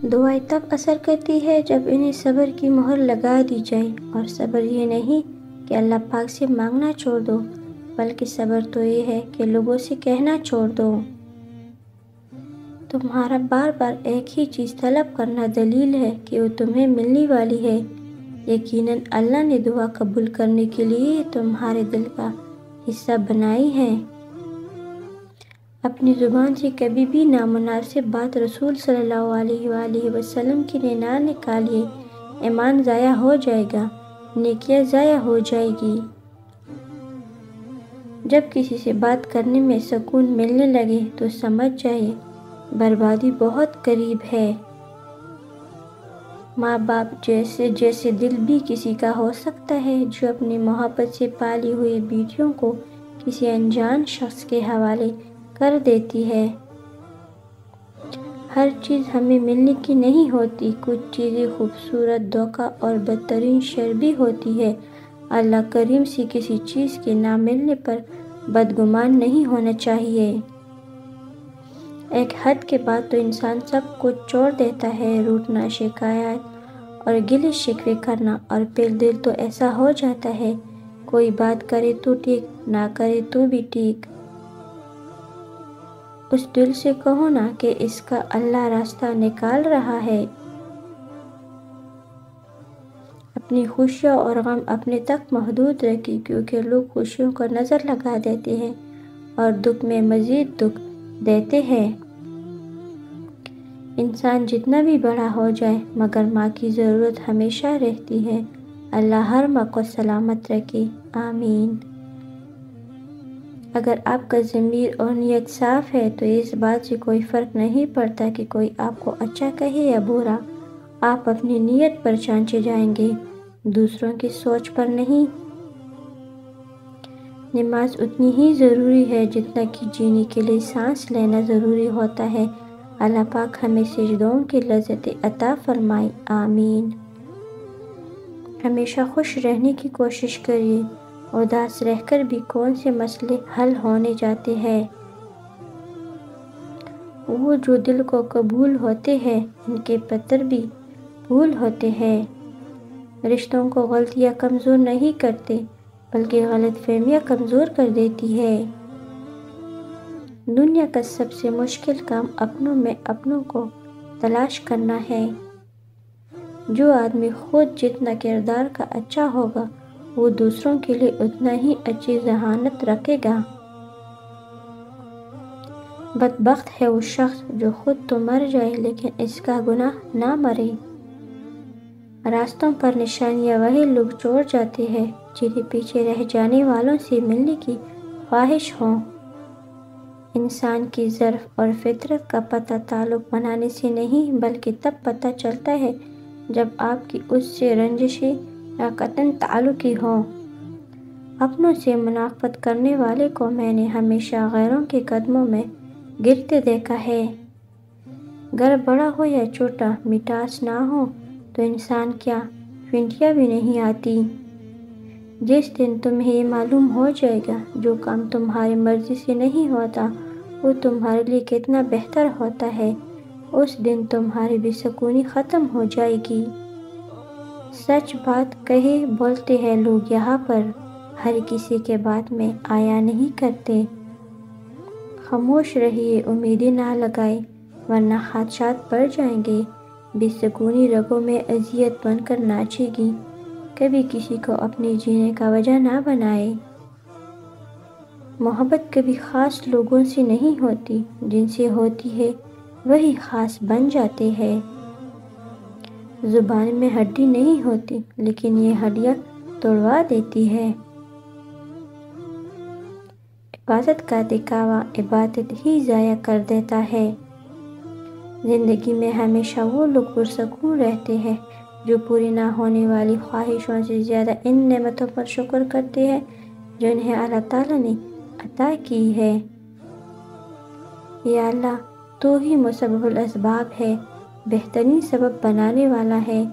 دعائیں تب اثر کرتی ہے جب انہیں صبر کی مہر لگا دی جائے، اور صبر یہ نہیں کہ اللہ پاک سے مانگنا چھوڑ دو، بلکہ صبر تو یہ ہے کہ لوگوں سے کہنا چھوڑ دو۔ تمہارا بار بار ایک ہی چیز طلب کرنا دلیل ہے کہ وہ تمہیں ملنے والی ہے۔ یقیناً اللہ نے دعا قبول کرنے کے لیے تمہارے دل کا حصہ بنائی ہے۔ اپنی زبان سے کبھی بھی نامناسب بات رسول صلی اللہ علیہ وآلہ وسلم کی نہ نکالیے، ایمان ضائع ہو جائے گا، نیکیاں ضائع ہو جائے گی۔ جب کسی سے بات کرنے میں سکون ملنے لگے تو سمجھ جائے بربادی بہت قریب ہے۔ ماں باپ جیسے دل بھی کسی کا ہو سکتا ہے جو اپنی محبت سے پالی ہوئی بیٹیوں کو کسی انجان شخص کے حوالے کر دیتی ہے۔ ہر چیز ہمیں ملنے کی نہیں ہوتی، کچھ چیزیں خوبصورت، دھوکہ اور بدترین شر بھی ہوتی ہے۔ اللہ کریم سے کسی چیز کے نہ ملنے پر بدگمان نہیں ہونا چاہیے۔ ایک حد کے بعد تو انسان سب کچھ چھوڑ دیتا ہے، روٹنا، شکایت اور گلے شکوے کرنا، اور پھر دل تو ایسا ہو جاتا ہے کوئی بات کرے تو ٹھیک، نہ کرے تو بھی ٹھیک۔ اس دل سے کہو نا کہ اس کا اللہ راستہ نکال رہا ہے۔ اپنی خوشیاں اور غم اپنے تک محدود رکھیں، کیونکہ لوگ خوشیوں کو نظر لگا دیتے ہیں اور دکھ میں مزید دکھ دیتے ہیں۔ انسان جتنا بھی بڑا ہو جائے مگر ماں کی ضرورت ہمیشہ رہتی ہے۔ اللہ ہر ماں کو سلامت رکھے، آمین۔ اگر آپ کا ضمیر اور نیت صاف ہے تو اس بات سے کوئی فرق نہیں پڑتا کہ کوئی آپ کو اچھا کہے یا برا، آپ اپنی نیت پر چانچے جائیں گے، دوسروں کی سوچ پر نہیں۔ نماز اتنی ہی ضروری ہے جتنا کہ جینے کے لیے سانس لینا ضروری ہوتا ہے۔ اللہ پاک ہمیں سجدوں کی لذت عطا فرمائے، آمین۔ ہمیشہ خوش رہنے کی کوشش کریے، اداس رہ کر بھی کون سے مسئلے حل ہونے جاتے ہیں۔ وہ جو دل کو قبول ہوتے ہیں ان کے پتھر بھی پھول ہوتے ہیں۔ رشتوں کو غلطیاں کمزور نہیں کرتے بلکہ غلط فہمیاں کمزور کر دیتی ہے۔ دنیا کا سب سے مشکل کام اپنوں میں اپنوں کو تلاش کرنا ہے۔ جو آدمی خود جتنا کردار کا اچھا ہوگا وہ دوسروں کے لیے اتنا ہی اچھی ذہانت رکھے گا۔ بدبخت ہے وہ شخص جو خود تو مر جائے لیکن اس کا گناہ نہ مرے۔ راستوں پر نشانیاں وہی لوگ چھوڑ جاتے ہیں جنہیں پیچھے رہ جانے والوں سے ملنے کی خواہش ہو۔ انسان کی ظرف اور فطرت کا پتہ تعلق بنانے سے نہیں بلکہ تب پتہ چلتا ہے جب آپ کی اس سے رنجشیں یا قطعاً تعلقی ہو۔ اپنوں سے منافقت کرنے والے کو میں نے ہمیشہ غیروں کے قدموں میں گرتے دیکھا ہے۔ گھر بڑا ہو یا چھوٹا، مٹاس نہ ہو تو انسان کیا پھینٹیاں بھی نہیں آتی۔ جس دن تمہیں یہ معلوم ہو جائے گا جو کام تمہاری مرضی سے نہیں ہوتا وہ تمہارے لیے کتنا بہتر ہوتا ہے، اس دن تمہاری بے سکونی ختم ہو جائے گی۔ سچ بات کہے بولتے ہیں لوگ یہاں پر، ہر کسی کے بات میں آیا نہیں کرتے۔ خاموش رہیے، امیدیں نہ لگائیں ورنہ خدشات بڑھ جائیں گے۔ بے سکونی رگوں میں اذیت بن کر ناچے گی۔ کبھی کسی کو اپنے جینے کا وجہ نہ بنائے۔ محبت کبھی خاص لوگوں سے نہیں ہوتی، جن سے ہوتی ہے وہی خاص بن جاتے ہیں۔ زبان میں ہڈی نہیں ہوتی لیکن یہ ہڈیاں توڑوا دیتی ہے۔ عبادت کا دکھاوا عبادت ہی ضائع کر دیتا ہے۔ زندگی میں ہمیشہ وہ لوگ پرسکون رہتے ہیں جو پوری نہ ہونے والی خواہشوں سے زیادہ ان نعمتوں پر شکر کرتے ہیں جو انہیں اللہ تعالیٰ نے عطا کی ہے۔ یا اللہ، تو ہی مسبب الاسباب ہے، بہترین سبب بنانے والا ہے۔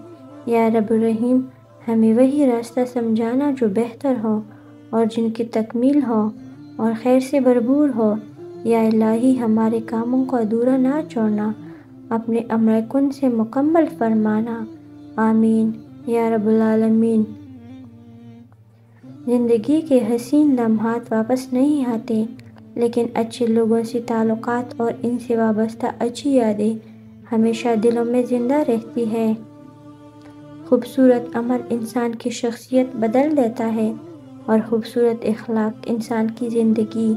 یا رب الرحیم، ہمیں وہی راستہ سمجھانا جو بہتر ہو اور جن کی تکمیل ہو اور خیر سے بھرپور ہو۔ یا الہی، ہمارے کاموں کو ادھورا نہ چھوڑنا اپنے امر کن سے مکمل فرمانا۔ آمین یا رب العالمین۔ زندگی کے حسین لمحات واپس نہیں آتے، لیکن اچھے لوگوں سے تعلقات اور ان سے وابستہ اچھی یادیں ہمیشہ دلوں میں زندہ رہتی ہے۔ خوبصورت عمل انسان کی شخصیت بدل دیتا ہے اور خوبصورت اخلاق انسان کی زندگی۔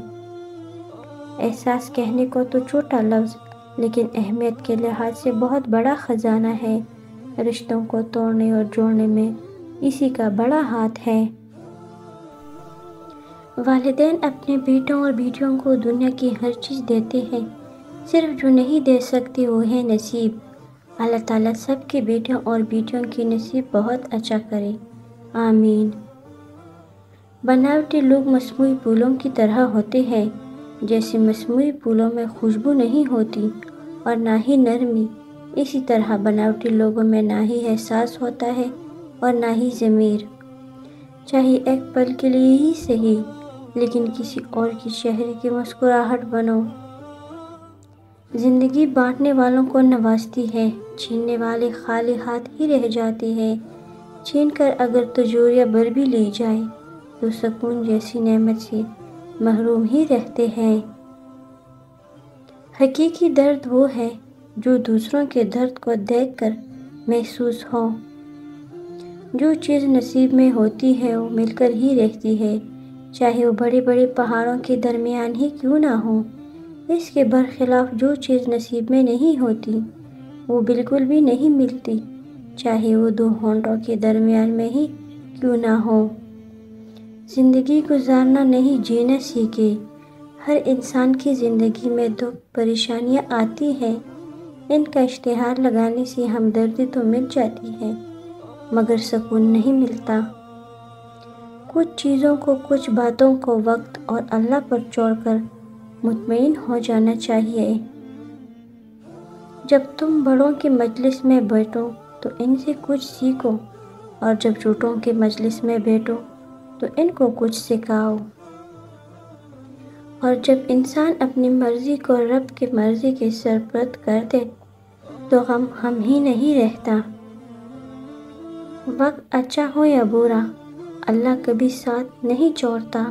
احساس کہنے کو تو چھوٹا لفظ، لیکن اہمیت کے لحاظ سے بہت بڑا خزانہ ہے۔ رشتوں کو توڑنے اور جوڑنے میں اسی کا بڑا ہاتھ ہے۔ والدین اپنے بیٹوں اور بیٹیوں کو دنیا کی ہر چیز دیتے ہیں، صرف جو نہیں دے سکتے وہ ہے نصیب۔ اللہ تعالیٰ سب کے بیٹوں اور بیٹیوں کی نصیب بہت اچھا کرے، آمین۔ بناوٹی لوگ مصنوعی پھولوں کی طرح ہوتے ہیں، جیسے مصنوعی پھولوں میں خوشبو نہیں ہوتی اور نہ ہی نرمی، اسی طرح بناوٹی لوگوں میں نہ ہی احساس ہوتا ہے اور نہ ہی ضمیر۔ چاہے ایک پل کے لیے ہی صحیح، لیکن کسی اور کی چہرے کی مسکراہٹ بنو۔ زندگی بانٹنے والوں کو نوازتی ہے، چھیننے والے خالی ہاتھ ہی رہ جاتے ہیں۔ چھین کر اگر تجوریہ بھر بھی لی جائے تو سکون جیسی نعمت سے محروم ہی رہتے ہیں۔ حقیقی درد وہ ہے جو دوسروں کے درد کو دیکھ کر محسوس ہو۔ جو چیز نصیب میں ہوتی ہے وہ مل کر ہی رہتی ہے، چاہے وہ بڑے بڑے پہاڑوں کے درمیان ہی کیوں نہ ہو۔ اس کے برخلاف جو چیز نصیب میں نہیں ہوتی وہ بالکل بھی نہیں ملتی، چاہے وہ دو ہونٹوں کے درمیان میں ہی کیوں نہ ہو۔ زندگی گزارنا نہیں جینا سیکھے۔ ہر انسان کی زندگی میں دکھ پریشانیاں آتی ہیں، ان کا اشتہار لگانے سے ہمدردی تو مل جاتی ہے مگر سکون نہیں ملتا۔ کچھ چیزوں کو، کچھ باتوں کو وقت اور اللہ پر چھوڑ کر مطمئن ہو جانا چاہیے۔ جب تم بڑوں کے مجلس میں بیٹھو تو ان سے کچھ سیکھو، اور جب چھوٹوں کے مجلس میں بیٹھو تو ان کو کچھ سکھاؤ۔ اور جب انسان اپنی مرضی کو رب کی مرضی کے سرپرست کر دے تو غم ہی نہیں رہتا۔ وقت اچھا ہو یا برا، اللہ کبھی ساتھ نہیں چھوڑتا۔